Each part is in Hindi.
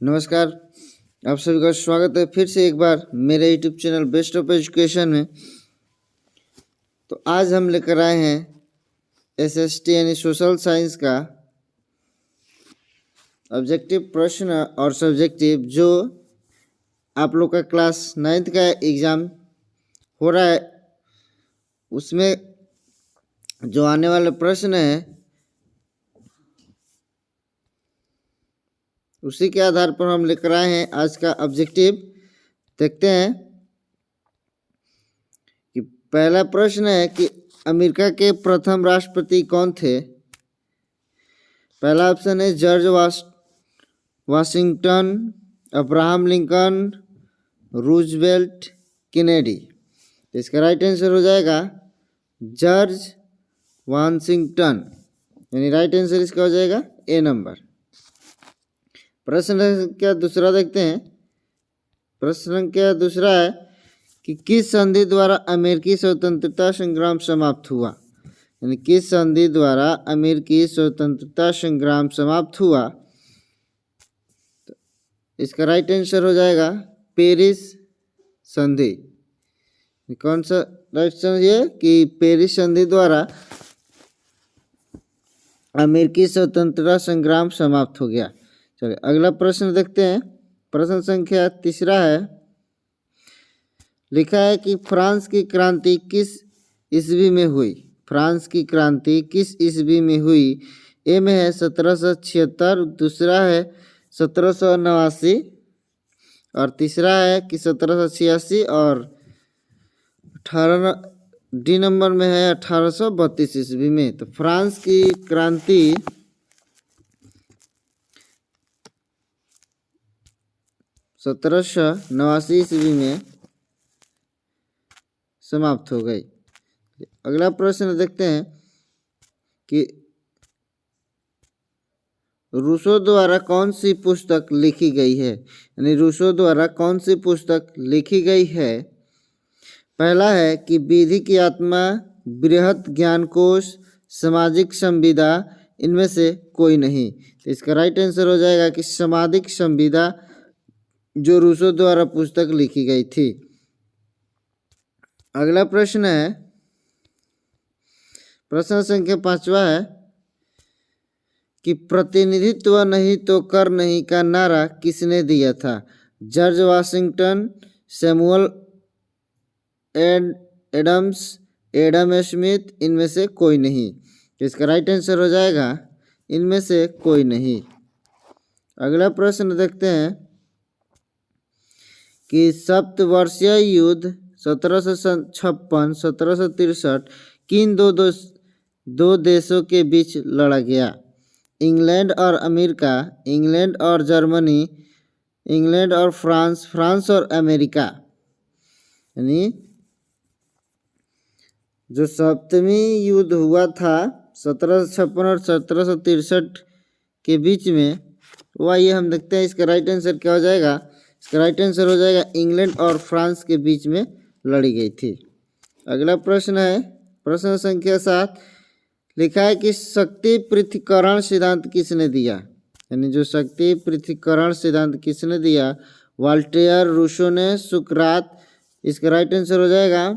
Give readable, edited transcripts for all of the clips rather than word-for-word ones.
नमस्कार। आप सभी का स्वागत है फिर से एक बार मेरे YouTube channel best of education में। तो आज हम लेकर आए हैं एसएसटी यानी सोशल साइंस का ऑब्जेक्टिव प्रश्न और सब्जेक्टिव, जो आप लोग का क्लास 9th का एग्ज़ाम हो रहा है उसमें जो आने वाले प्रश्न है उसी के आधार पर हम लेकर आए हैं आज का ऑब्जेक्टिव। देखते हैं कि पहला प्रश्न है कि अमेरिका के प्रथम राष्ट्रपति कौन थे। पहला ऑप्शन है George Washington, Abraham Lincoln, Roosevelt, Kennedy. तो इसका राइट आंसर हो जाएगा जॉर्ज वाशिंगटन, यानी राइट आंसर इसका हो जाएगा ए नंबर। प्रश्न संख्या दूसरा देखते हैं। प्रश्न संख्या दूसरा है कि किस संधि द्वारा अमेरिकी स्वतंत्रता संग्राम समाप्त हुआ, यानी किस संधि द्वारा अमेरिकी स्वतंत्रता संग्राम समाप्त हुआ। तो इसका राइट आंसर हो जाएगा पेरिस संधि। कौन सा राइट आंसर है कि पेरिस संधि द्वारा अमेरिकी स्वतंत्रता संग्राम समाप्त हो गया। चलिए अगला प्रश्न देखते हैं। प्रश्न संख्या तीसरा है, लिखा है कि फ्रांस की क्रांति किस ईस्वी में हुई। फ्रांस की क्रांति किस ईस्वी में हुई। ए में है 1776, दूसरा है 1789 और तीसरा है कि 1786 और 18 डी नंबर में है 1832 ईस्वी में। तो फ्रांस की क्रांति 1789 ईस्वी में समाप्त हो गई। अगला प्रश्न देखते हैं कि रूसो द्वारा कौन सी पुस्तक लिखी गई है, यानी रूसो द्वारा कौन सी पुस्तक लिखी गई है। पहला है कि विधि की आत्मा, बृहत ज्ञानकोश, सामाजिक संविदा, इनमें से कोई नहीं। तो इसका राइट आंसर हो जाएगा कि सामाजिक संविदा, जो रूसो द्वारा पुस्तक लिखी गई थी। अगला प्रश्न है, प्रश्न संख्या 5वां है कि प्रतिनिधित्व नहीं तो कर नहीं का नारा किसने दिया था। George Washington, Samuel Adams, Adam Smith, इनमें से कोई नहीं। इसका राइट आंसर हो जाएगा इनमें से कोई नहीं। अगला प्रश्न देखते हैं कि सप्तवर्षीय युद्ध 1756-1763 किन दो देशों के बीच लड़ा गया। इंग्लैंड और अमेरिका, इंग्लैंड और जर्मनी, इंग्लैंड और फ्रांस, फ्रांस और अमेरिका। यानी जो सप्तमी युद्ध हुआ था 1756 और 1763 के बीच में, वह ये हम देखते हैं। इसका राइट आंसर क्या हो जाएगा। इसका राइट आंसर हो जाएगा इंग्लैंड और फ्रांस के बीच में लड़ी गई थी। अगला प्रश्न है, प्रश्न संख्या 7, लिखा है कि शक्ति पृथक्करण सिद्धांत किसने दिया, यानी जो शक्ति पृथक्करण सिद्धांत किसने दिया। वॉल्टेयर, रूसो ने, सुकरात। इसका राइट आंसर हो जाएगा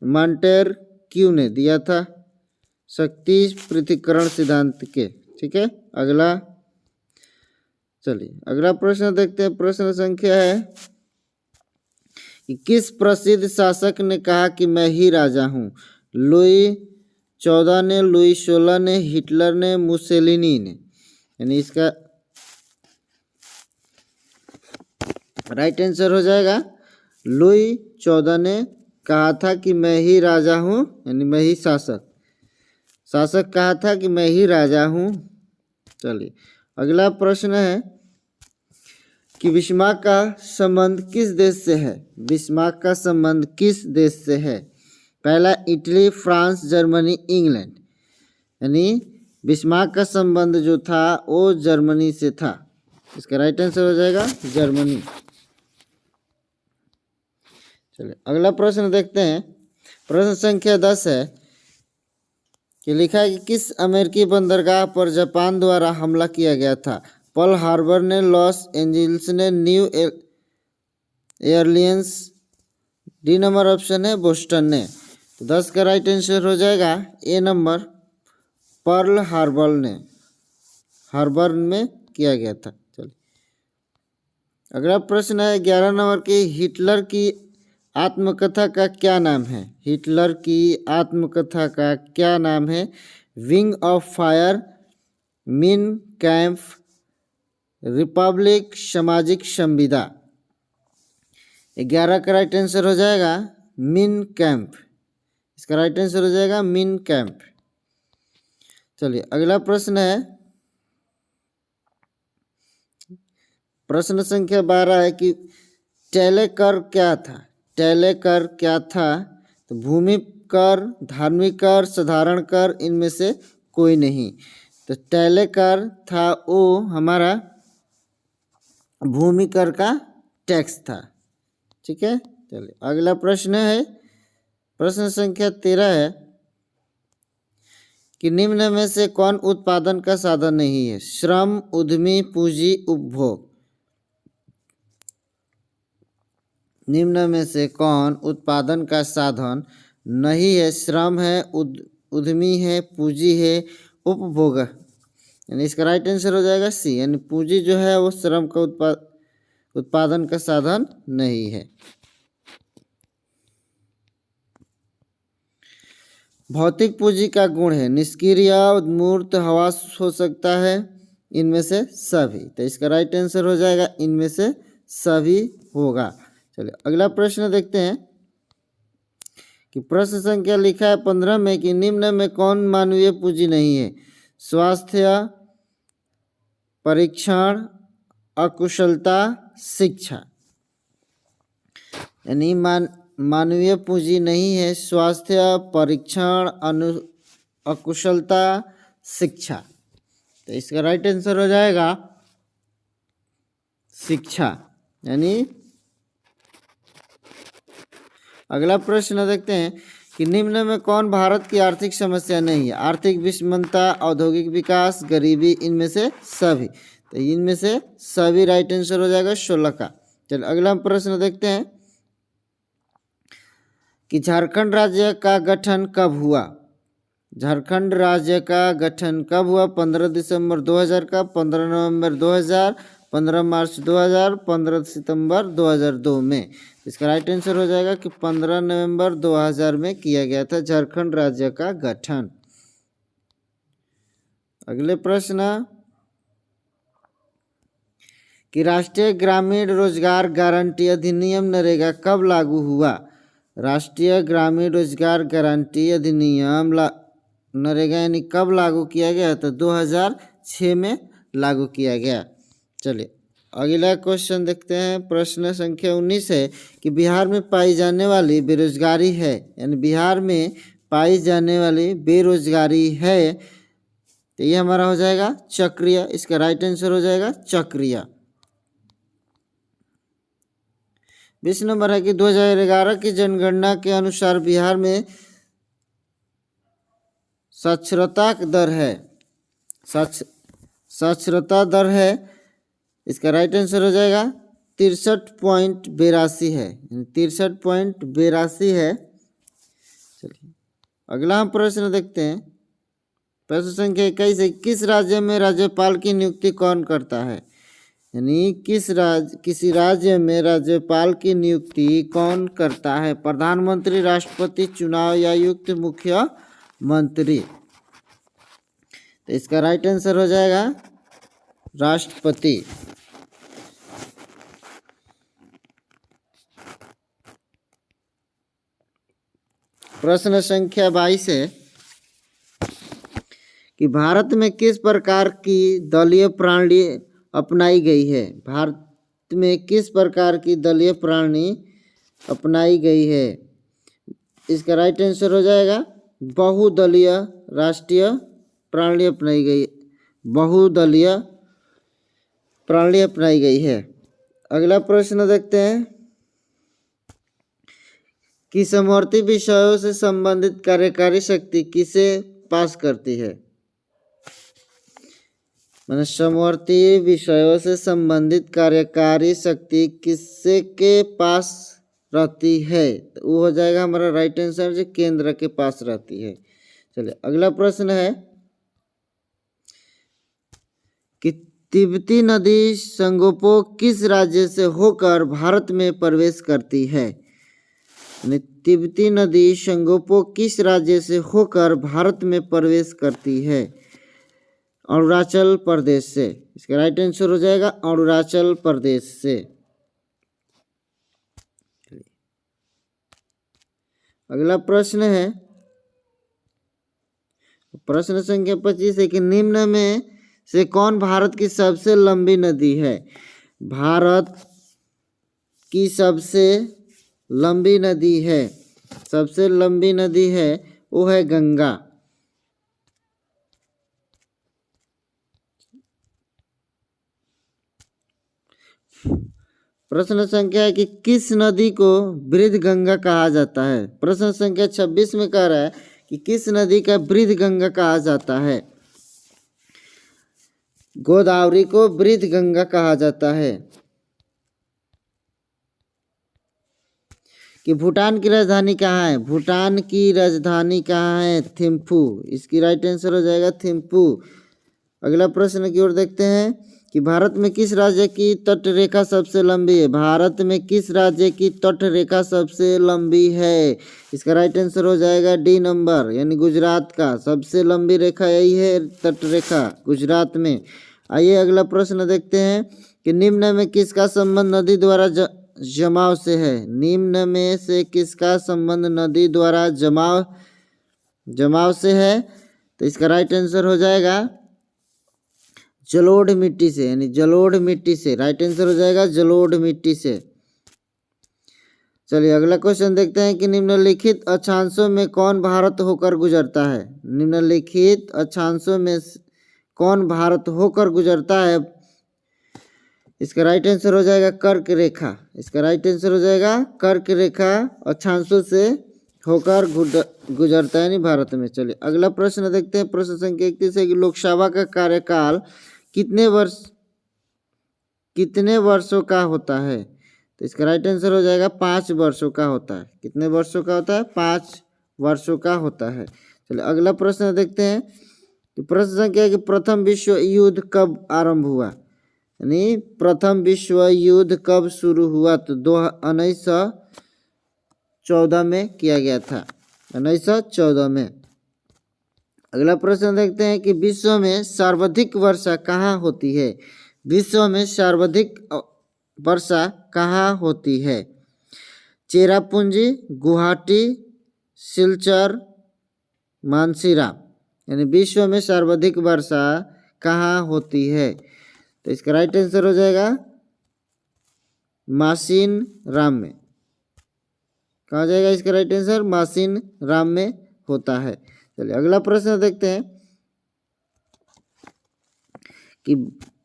मॉन्टेस्क्यू ने दिया था शक्ति पृथक्करण सिद्धांत के। ठीक है, अगला चलिए अगला प्रश्न देखते हैं। प्रश्न संख्या है कि किस प्रसिद्ध शासक ने कहा कि मैं ही राजा हूँ। लुई 14 ने, लुई 16 ने, हिटलर ने, मुसेलिनी ने। यानी इसका राइट आंसर हो जाएगा लुई 14 ने कहा था कि मैं ही राजा हूँ, यानी मैं ही शासक कहा था कि मैं ही राजा हूँ। चलिए अगला प्रश्न है कि बिस्मार्क का संबंध किस देश से है। बिस्मार्क का संबंध किस देश से है। पहला इटली, फ्रांस, जर्मनी, इंग्लैंड। यानी बिस्मार्क का संबंध जो था वो जर्मनी से था। इसका राइट आंसर हो जाएगा जर्मनी। चलिए अगला प्रश्न देखते हैं। प्रश्न संख्या 10 है कि लिखा है कि किस अमेरिकी बंदरगाह पर जापान द्वारा हमला किया गया था। पर्ल हार्बर ने लॉस एंजल्स ने new airlines. D number option है बोस्टन ने। तो 10 का राइट आंसर हो जाएगा ए नंबर, पर्ल हार्बर में किया गया था। चलिए अगला प्रश्न है 11 नंबर की, हिटलर की आत्मकथा का क्या नाम है? हिटलर की आत्मकथा का क्या नाम है? विंग ऑफ फायर, मिन कैम्प, रिपब्लिक, सामाजिक संविदा। 11 का राइट आंसर हो जाएगा मिन कैम्प। इसका राइट आंसर हो जाएगा मिन कैम्प। चलिए अगला प्रश्न है, प्रश्न संख्या 12 है कि टैले कर क्या था? टैले कर क्या था? तो भूमि कर, धार्मिक कर, साधारण कर, इनमें से कोई नहीं। तो टैले कर था वो हमारा भूमि कर का टैक्स था। ठीक है। चलिए अगला प्रश्न है, प्रश्न संख्या 13 है कि निम्न में से कौन उत्पादन का साधन नहीं है? श्रम, उद्यमी, पूंजी, उपभोग। निम्न में से कौन उत्पादन का साधन नहीं है? श्रम है, उद्यमी है, पूंजी है, उपभोग। यानी इसका राइट आंसर हो जाएगा सी, यानी पूंजी जो है वो श्रम का उत्पादन का साधन नहीं है। भौतिक पूंजी का गुण है निष्क्रिय, मूर्त, हवास हो सकता है, इनमें से सभी। तो इसका राइट आंसर हो जाएगा इनमें से सभी होगा। चलिए अगला प्रश्न देखते हैं कि प्रश्न संख्या लिखा है 15 में कि निम्न में कौन मानवीय पूंजी नहीं है? स्वास्थ्य, परीक्षण, अकुशलता, शिक्षा। यानी मानवीय पूंजी नहीं है स्वास्थ्य, परीक्षण, अकुशलता, शिक्षा। तो इसका राइट आंसर हो जाएगा शिक्षा। यानी अगला प्रश्न देखते हैं कि निम्न में कौन भारत की आर्थिक समस्या नहीं है? आर्थिक विषमता, औद्योगिक विकास, गरीबी, इनमें से सभी। तो इनमें से सभी राइट आंसर हो जाएगा 16 का। चलिए अगला प्रश्न देखते हैं कि झारखंड राज्य का गठन कब हुआ? झारखंड राज्य का गठन कब हुआ? 15 दिसंबर 2000 का, 15 नवंबर 2000, 15 मार्च 2000, 15 सितंबर 2002 में। इसका राइट आंसर हो जाएगा कि 15 नवंबर 2000 में किया गया था झारखंड राज्य का गठन। अगले प्रश्न कि राष्ट्रीय ग्रामीण रोजगार गारंटी अधिनियम नरेगा कब लागू हुआ? राष्ट्रीय ग्रामीण रोजगार गारंटी अधिनियम नरेगा यानी कब लागू किया गया? तो 2006 में लागू किया गया। चलिए अगला क्वेश्चन देखते हैं, प्रश्न संख्या 19 है कि बिहार में पाई जाने वाली बेरोजगारी है, यानी बिहार में पाई जाने वाली बेरोजगारी है, तो ये हमारा हो जाएगा चक्रीय। इसका राइट आंसर हो जाएगा चक्रीय। 20 नंबर है कि 2011 की जनगणना के अनुसार बिहार में साक्षरता दर है, साक्षरता दर है, इसका राइट आंसर हो जाएगा 63.82 है, 63.82 है। चलिए अगला हम प्रश्न देखते हैं, प्रश्न संख्या 21 है किस राज्य में राज्यपाल की नियुक्ति कौन करता है? यानी किसी राज्य में राज्यपाल की नियुक्ति कौन करता है? प्रधानमंत्री, राष्ट्रपति, चुनाव आयुक्त, मुख्यमंत्री। तो इसका राइट आंसर हो जाएगा राष्ट्रपति। प्रश्न संख्या 22 है कि भारत में किस प्रकार की दलीय प्रणाली अपनाई गई है? भारत में किस प्रकार की दलीय प्रणाली अपनाई गई है? इसका राइट आंसर हो जाएगा बहुदलीय राष्ट्रीय प्रणाली अपनाई गई, बहुदलीय प्रणाली अपनाई गई है। अगला प्रश्न देखते हैं कि समवर्ती विषयों से संबंधित कार्यकारी शक्ति किसे पास करती है? मैंने समवर्ती विषयों से संबंधित कार्यकारी शक्ति किससे के पास रहती है, तो वो हो जाएगा हमारा राइट आंसर, जो केंद्र के पास रहती है। चलिए अगला प्रश्न है कि तिब्बती नदी संगोपो किस राज्य से होकर भारत में प्रवेश करती है। तिब्बती नदी संगोपो किस राज्य से होकर भारत में प्रवेश करती है। अरुणाचल प्रदेश से। इसका राइट आंसर हो जाएगा अरुणाचल प्रदेश से। अगला प्रश्न है प्रश्न संख्या 25 है कि निम्न में से कौन भारत की सबसे लंबी नदी है। भारत की सबसे लंबी नदी है, सबसे लंबी नदी है वो है गंगा। प्रश्न संख्या है कि किस नदी को वृद्ध गंगा कहा जाता है। प्रश्न संख्या 26 में कह रहा है कि किस नदी का वृद्ध गंगा कहा जाता है। गोदावरी को वृद्ध गंगा कहा जाता है। कि भूटान की राजधानी कहाँ है। भूटान की राजधानी कहाँ है, थिम्फू। इसकी राइट आंसर हो जाएगा थिम्फू। अगला प्रश्न की ओर देखते हैं कि भारत में किस राज्य की तट रेखा सबसे लंबी है। भारत में किस राज्य की तट रेखा सबसे लंबी है। इसका राइट आंसर हो जाएगा डी नंबर, यानी गुजरात का सबसे लंबी रेखा यही है, तट रेखा गुजरात में। आइए अगला प्रश्न देखते हैं कि निम्न में किसका संबंध नदी द्वारा जमाव से है। निम्न में से किसका संबंध नदी द्वारा जमाव से है, तो इसका राइट आंसर हो जाएगा जलोढ़ मिट्टी से, यानी जलोढ़ मिट्टी से। राइट आंसर हो जाएगा जलोढ़ मिट्टी से। चलिए अगला क्वेश्चन देखते हैं कि निम्नलिखित अक्षांशों में कौन भारत होकर गुजरता है। निम्नलिखित अक्षांशों में कौन भारत होकर गुजरता है। इसका राइट आंसर हो जाएगा कर्क रेखा। इसका राइट आंसर हो जाएगा कर्क रेखा अक्षांशों से होकर गुजरता है नहीं भारत में। चलिए अगला प्रश्न देखते हैं। प्रश्न संख्या 31 है कि लोकसभा का कार्यकाल कितने वर्षों का होता है। तो इसका राइट आंसर हो जाएगा 5 वर्षों का होता है। कितने वर्षों का होता है, 5 वर्षों का होता है। चलिए अगला प्रश्न देखते हैं। तो प्रश्न संख्या है कि प्रथम विश्व युद्ध कब आरंभ हुआ, यानी प्रथम विश्व युद्ध कब शुरू हुआ। तो 1914 में किया गया था, 1914 में। अगला प्रश्न देखते हैं कि विश्व में सर्वाधिक वर्षा कहाँ होती है। विश्व में सर्वाधिक वर्षा कहाँ होती है। चेरापूंजी, गुवाहाटी, सिलचर, मानसीरा, यानी विश्व में सर्वाधिक वर्षा कहाँ होती है। तो इसका राइट आंसर हो जाएगा मासिन राम में। कहा जाएगा इसका राइट आंसर मासिन राम में होता है। चलिए अगला प्रश्न देखते हैं कि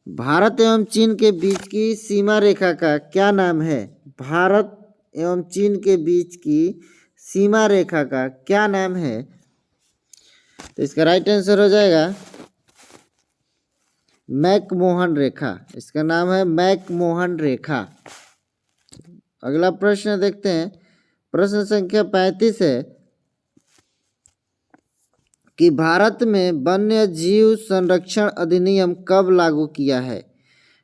भारत एवं चीन के बीच की सीमा रेखा का क्या नाम है। भारत एवं चीन के बीच की सीमा रेखा का क्या नाम है। तो इसका राइट आंसर हो जाएगा मैकमोहन रेखा। इसका नाम है मैकमोहन रेखा। अगला प्रश्न देखते हैं। प्रश्न संख्या 35 है कि भारत में वन्य जीव संरक्षण अधिनियम कब लागू किया है।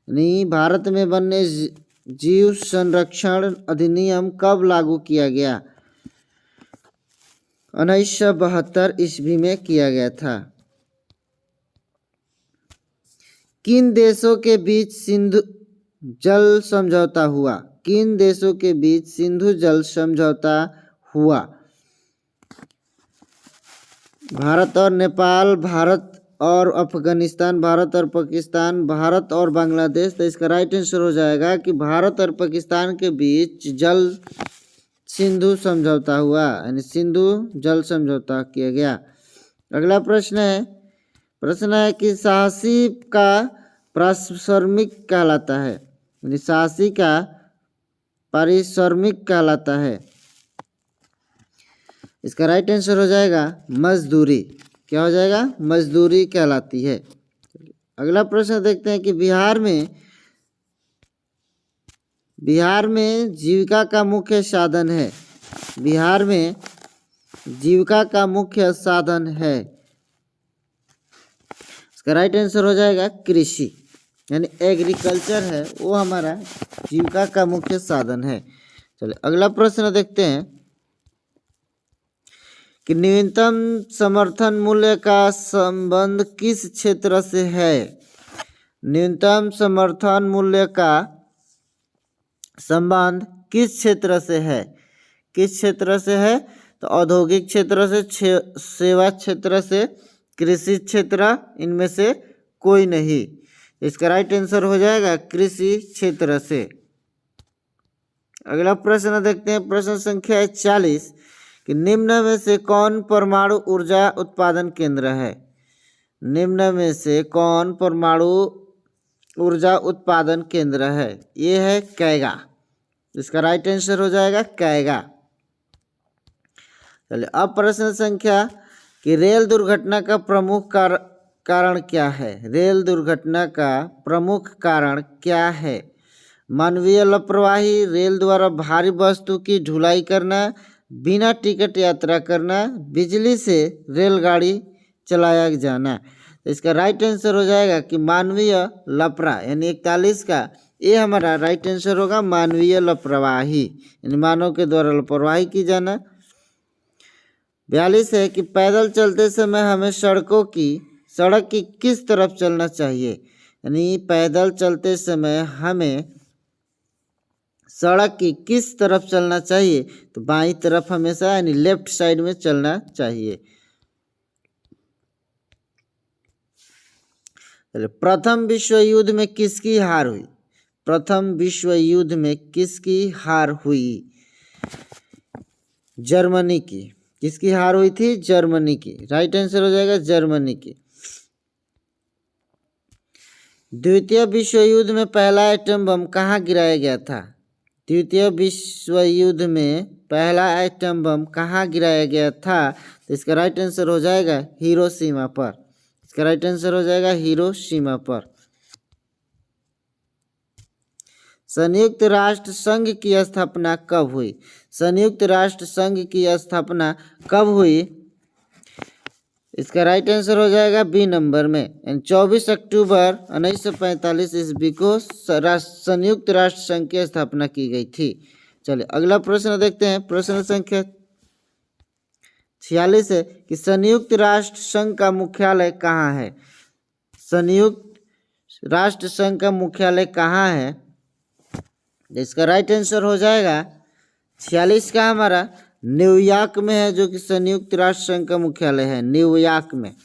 नहीं, भारत में वन्य जीव संरक्षण अधिनियम कब लागू किया गया। 1972 ईस्वी में किया गया था। किन देशों के बीच सिंधु जल समझौता हुआ। किन देशों के बीच सिंधु जल समझौता हुआ। भारत और नेपाल, भारत और अफगानिस्तान, भारत और पाकिस्तान, भारत और बांग्लादेश। तो इसका राइट आंसर हो जाएगा कि भारत और पाकिस्तान के बीच जल सिंधु समझौता हुआ, यानी सिंधु जल समझौता किया गया। अगला प्रश्न है कि साहसी का पारिश्रमिक कहलाता है, यानी साहसी का पारिश्रमिक कहलाता है। इसका राइट आंसर हो जाएगा मजदूरी। क्या हो जाएगा, मजदूरी कहलाती है। अगला प्रश्न देखते हैं कि बिहार में जीविका का मुख्य साधन है। बिहार में जीविका का मुख्य साधन है। इसका राइट आंसर हो जाएगा कृषि, यानी एग्रीकल्चर है वो हमारा जीविका का मुख्य साधन है। चलिए अगला प्रश्न देखते हैं कि न्यूनतम समर्थन मूल्य का संबंध किस क्षेत्र से है। न्यूनतम समर्थन मूल्य का संबंध किस क्षेत्र से है? किस क्षेत्र से है? तो औद्योगिक क्षेत्र से, सेवा क्षेत्र से, कृषि क्षेत्र, इनमें से कोई नहीं। इसका राइट आंसर हो जाएगा कृषि क्षेत्र से। अगला प्रश्न देखते हैं, प्रश्न संख्या 40 कि निम्न में से कौन परमाणु ऊर्जा उत्पादन केंद्र है। निम्न में से कौन परमाणु ऊर्जा उत्पादन केंद्र है? ये है कैगा। इसका राइट आंसर हो जाएगा कैगा। चलिए अब प्रश्न संख्या कि रेल दुर्घटना का प्रमुख कारण क्या है। रेल दुर्घटना का प्रमुख कारण क्या है? मानवीय लापरवाही, रेल द्वारा भारी वस्तु की ढुलाई करना, बिना टिकट यात्रा करना, बिजली से रेलगाड़ी चलाया जाना। इसका राइट आंसर हो जाएगा कि मानवीय लापरवाही, यानी 41 का ये हमारा राइट आंसर होगा मानवीय लापरवाही, यानी मानव के द्वारा लापरवाही की जाना। 42 है कि पैदल चलते समय हमें सड़क की किस तरफ चलना चाहिए। यानी पैदल चलते समय हमें सड़क की किस तरफ चलना चाहिए? तो बाईं तरफ हमेशा, यानी लेफ्ट साइड में चलना चाहिए। प्रथम विश्व युद्ध में किसकी हार हुई? प्रथम विश्व युद्ध में किसकी हार हुई? जर्मनी की। किसकी हार हुई थी? जर्मनी की। राइट आंसर हो जाएगा जर्मनी की। द्वितीय विश्व युद्ध में पहला एटम बम कहाँ गिराया गया था? द्वितीय विश्व युद्ध में पहला एटम बम कहाँ गिराया गया था? तो इसका राइट आंसर हो जाएगा हिरोशिमा पर। इसका राइट आंसर हो जाएगा हिरोशिमा पर। संयुक्त राष्ट्र संघ की स्थापना कब हुई? संयुक्त राष्ट्र संघ की स्थापना कब हुई? इसका राइट आंसर हो जाएगा बी नंबर में। 24 अक्टूबर 1945 ईस्वी को संयुक्त राष्ट्र संघ की स्थापना की गई थी। चलिए अगला प्रश्न देखते हैं, प्रश्न संख्या 46 है कि संयुक्त राष्ट्र संघ का मुख्यालय कहाँ है? संयुक्त राष्ट्र संघ का मुख्यालय कहाँ है? इसका राइट आंसर हो जाएगा 46 का हमारा न्यूयॉर्क में है, जो कि संयुक्त राष्ट्र संघ का मुख्यालय है न्यूयॉर्क में।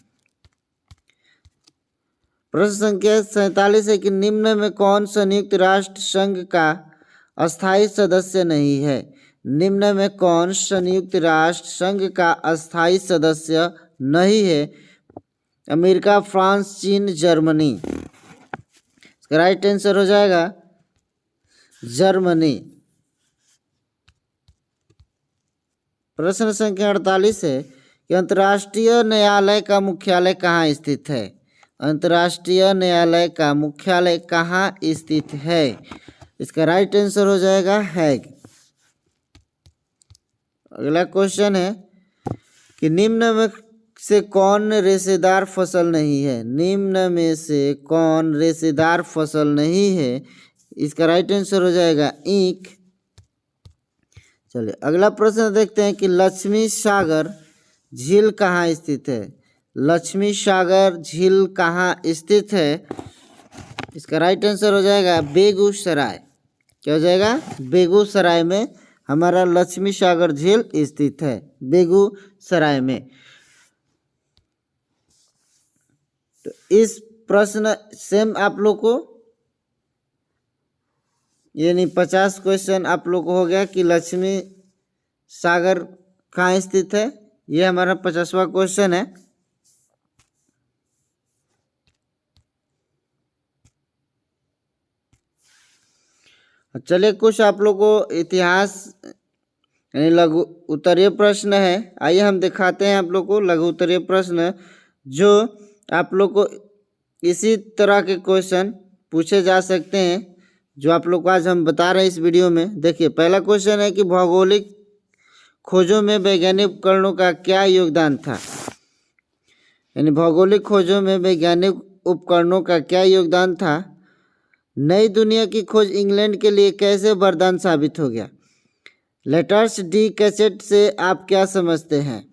प्रश्न संख्या 47 है कि निम्न में कौन संयुक्त राष्ट्र संघ का अस्थायी सदस्य नहीं है? निम्न में कौन संयुक्त राष्ट्र संघ का अस्थायी सदस्य नहीं है? अमेरिका, फ्रांस, चीन, जर्मनी। इसका राइट आंसर हो जाएगा जर्मनी। प्रश्न संख्या 48 है कि अंतर्राष्ट्रीय न्यायालय का मुख्यालय कहाँ स्थित है? अंतर्राष्ट्रीय न्यायालय का मुख्यालय कहाँ स्थित है? इसका राइट आंसर हो जाएगा हैग। अगला क्वेश्चन है कि निम्न में से कौन रेशेदार फसल नहीं है? निम्न में से कौन रेशेदार फसल नहीं है? इसका राइट आंसर हो जाएगा ईंख। चलिए अगला प्रश्न देखते हैं कि लक्ष्मी सागर झील कहाँ स्थित है? लक्ष्मी सागर झील कहाँ स्थित है? इसका राइट आंसर हो जाएगा बेगूसराय। क्या हो जाएगा? बेगूसराय में हमारा लक्ष्मी सागर झील स्थित है, बेगूसराय में। तो इस प्रश्न सेम आप लोग को, यानी 50 क्वेश्चन आप लोग को हो गया कि लक्ष्मी सागर कहाँ स्थित है। ये हमारा 50वां क्वेश्चन है। चलिए कुछ आप लोग को इतिहास यानी लघु उत्तरीय प्रश्न है, आइए हम दिखाते हैं आप लोग को लघु उत्तरीय प्रश्न जो आप लोग को इसी तरह के क्वेश्चन पूछे जा सकते हैं जो आप लोग को आज हम बता रहे हैं इस वीडियो में। देखिए, पहला क्वेश्चन है कि भौगोलिक खोजों में वैज्ञानिक उपकरणों का क्या योगदान था। यानी भौगोलिक खोजों में वैज्ञानिक उपकरणों का क्या योगदान था। नई दुनिया की खोज इंग्लैंड के लिए कैसे वरदान साबित हो गया। लेटर्स डी कैसेट से आप क्या समझते हैं।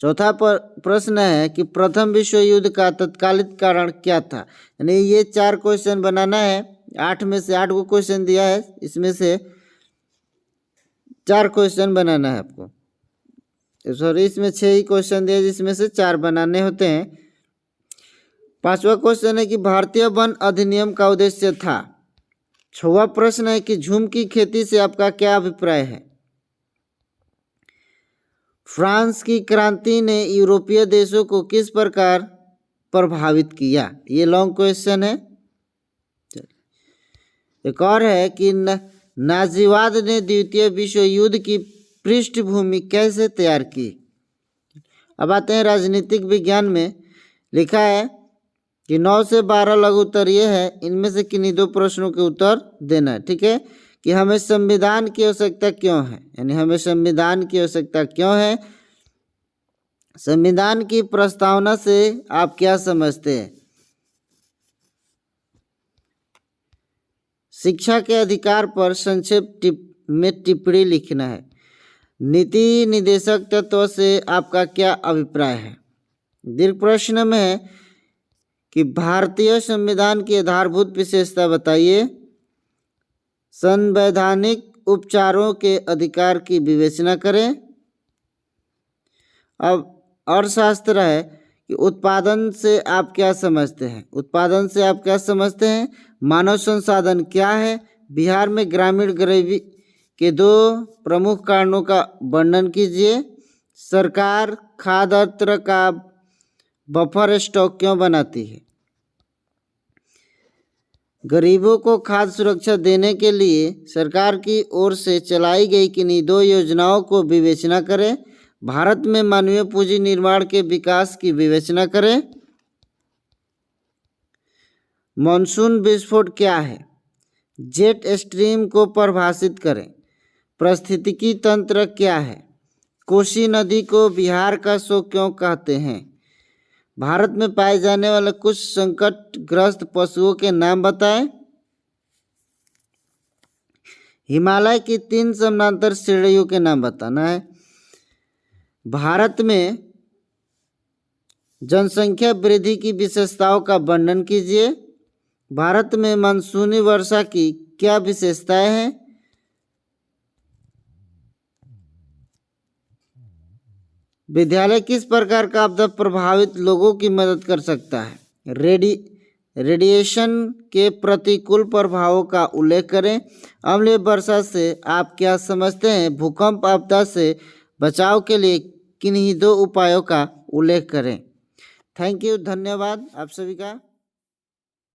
चौथा प्रश्न है कि प्रथम विश्व युद्ध का तत्कालिक कारण क्या था। यानी ये 4 क्वेश्चन बनाना है। 8 में से 8 को क्वेश्चन दिया है, इसमें से 4 क्वेश्चन बनाना है आपको। सॉरी, इसमें 6 ही क्वेश्चन दिया जिसमें से 4 बनाने होते हैं। 5वां क्वेश्चन है कि भारतीय वन अधिनियम का उद्देश्य था। 6वां प्रश्न है कि झूम की खेती से आपका क्या अभिप्राय है। फ्रांस की क्रांति ने यूरोपीय देशों को किस प्रकार प्रभावित किया। ये लॉन्ग क्वेश्चन है। एक और है कि नाजीवाद ने द्वितीय विश्व युद्ध की पृष्ठभूमि कैसे तैयार की। अब आते हैं राजनीतिक विज्ञान में। लिखा है कि 9 से 12 लघु उत्तरीय है, इनमें से किन्हीं 2 प्रश्नों के उत्तर देना है। ठीक है, कि हमें संविधान की आवश्यकता क्यों है। यानी हमें संविधान की आवश्यकता क्यों है। संविधान की प्रस्तावना से आप क्या समझते हैं। शिक्षा के अधिकार पर संक्षेप में टिप्पणी लिखना है। नीति निदेशक तत्व से आपका क्या अभिप्राय है। दीर्घ प्रश्न में है कि भारतीय संविधान की आधारभूत विशेषता बताइए। संवैधानिक उपचारों के अधिकार की विवेचना करें। अब अर्थशास्त्र है कि उत्पादन से आप क्या समझते हैं। उत्पादन से आप क्या समझते हैं। मानव संसाधन क्या है। बिहार में ग्रामीण गरीबी के 2 प्रमुख कारणों का वर्णन कीजिए। सरकार खाद्य अन्न का बफर स्टॉक क्यों बनाती है। गरीबों को खाद्य सुरक्षा देने के लिए सरकार की ओर से चलाई गई किन्हीं 2 योजनाओं को विवेचना करें। भारत में मानवीय पूंजी निर्माण के विकास की विवेचना करें। मॉनसून विस्फोट क्या है। जेट स्ट्रीम को परिभाषित करें। पारिस्थितिकी तंत्र क्या है। कोसी नदी को बिहार का शोक क्यों कहते हैं। भारत में पाए जाने वाले कुछ संकटग्रस्त पशुओं के नाम बताएं। हिमालय की 3 समानांतर श्रेणियों के नाम बताना है। भारत में जनसंख्या वृद्धि की विशेषताओं का वर्णन कीजिए। भारत में मानसूनी वर्षा की क्या विशेषताएं हैं। विद्यालय किस प्रकार का आपदा प्रभावित लोगों की मदद कर सकता है। रेडिएशन के प्रतिकूल प्रभावों का उल्लेख करें। अम्लीय वर्षा से आप क्या समझते हैं। भूकंप आपदा से बचाव के लिए किन्हीं 2 उपायों का उल्लेख करें। थैंक यू, धन्यवाद आप सभी का।